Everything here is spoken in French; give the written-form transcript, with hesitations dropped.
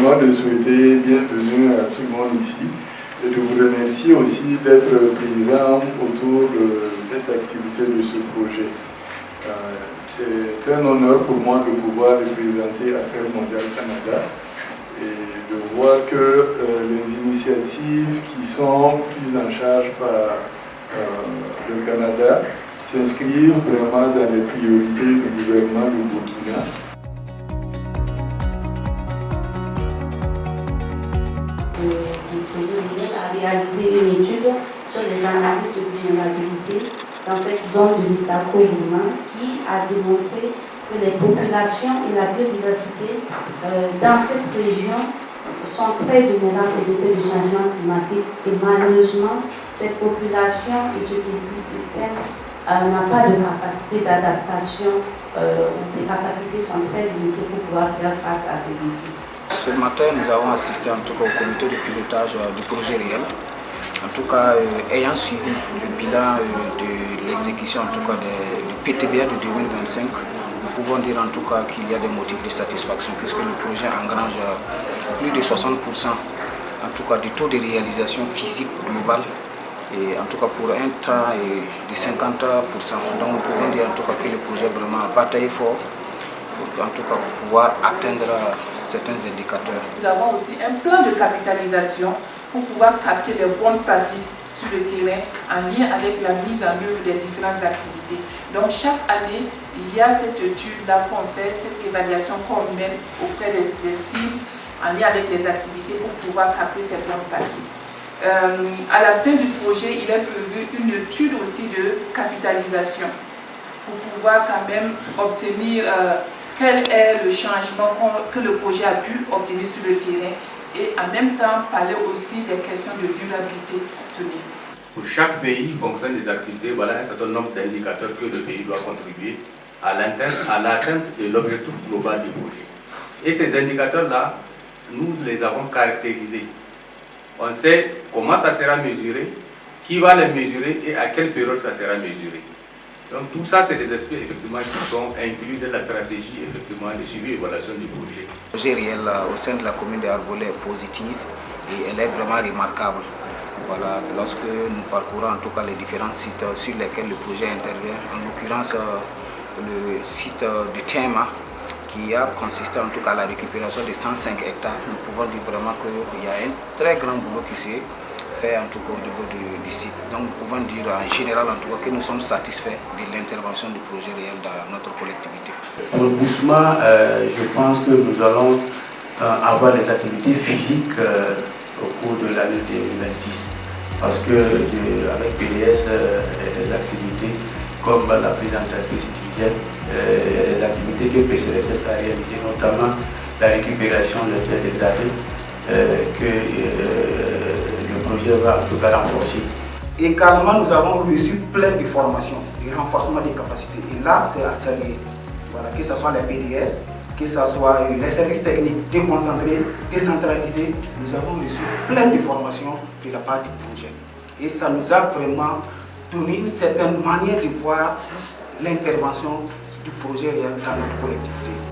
vraiment de souhaiter bienvenue à tout le monde ici et de vous remercier aussi d'être présent autour de cette activité, de ce projet. C'est un honneur pour moi de pouvoir représenter Affaires Mondiales Canada et de voir que les initiatives qui sont prises en charge par le Canada s'inscrivent vraiment dans les priorités du gouvernement du Burkina. Du projet REEL a réalisé une étude sur les analyses de vulnérabilité dans cette zone de l'Itako-Gourma qui a démontré que les populations et la biodiversité dans cette région sont très vulnérables aux effets du changement climatique et malheureusement cette population et cet écosystème n'a pas de capacité d'adaptation, ces capacités sont très limitées pour pouvoir faire face à ces défis. Ce matin, nous avons assisté en tout cas au comité de pilotage du projet REEL. En tout cas, ayant suivi le bilan de l'exécution en tout cas du PTBA de 2025, nous pouvons dire en tout cas qu'il y a des motifs de satisfaction puisque le projet engrange plus de 60% en tout cas du taux de réalisation physique global. Et en tout cas pour un temps de 50%. Donc nous pouvons dire en tout cas que le projet vraiment a bataillé fort pour en tout cas pouvoir atteindre certains indicateurs. Nous avons aussi un plan de capitalisation pour pouvoir capter les bonnes pratiques sur le terrain en lien avec la mise en œuvre des différentes activités. Donc chaque année, il y a cette étude-là qu'on fait, cette évaluation qu'on mène auprès des cibles en lien avec les activités pour pouvoir capter ces bonnes pratiques. À la fin du projet, il est prévu une étude aussi de capitalisation pour pouvoir quand même obtenir quel est le changement que le projet a pu obtenir sur le terrain et en même temps parler aussi des questions de durabilité sur le niveau. Pour chaque pays, en fonction des activités, voilà un certain nombre d'indicateurs que le pays doit contribuer à l'atteinte de l'objectif global du projet. Et ces indicateurs-là, nous les avons caractérisés. On sait comment ça sera mesuré, qui va les mesurer et à quelle période ça sera mesuré. Donc tout ça, c'est des aspects effectivement qui sont inclus dans la stratégie effectivement de suivi et évaluation du projet. Le projet REEL au sein de la commune de Arbolais est positif et elle est vraiment remarquable. Voilà, lorsque nous parcourons en tout cas les différents sites sur lesquels le projet intervient, en l'occurrence le site de Tema, qui a consisté en tout cas à la récupération de 105 hectares, nous pouvons dire vraiment qu'il y a un très grand boulot qui s'est fait en tout cas au niveau du site. Donc nous pouvons dire en général en tout cas que nous sommes satisfaits de l'intervention du projet REEL dans notre collectivité. Pour Bousma, je pense que nous allons avoir des activités physiques au cours de l'année 2026 parce que avec PDS, des activités comme la prise en entreprise citoyenne, les activités que PCRSS a réalisées, notamment la récupération de terres dégradées, que le projet va en tout cas renforcer. Également, nous avons reçu plein de formations, de renforcement des capacités. Et là, c'est à saluer. Voilà, que ce soit les PDS, que ce soit les services techniques déconcentrés, décentralisés, nous avons reçu plein de formations de la part du projet. Et ça nous a vraiment donné une certaine manière de voir l'intervention du projet REEL dans notre collectivité.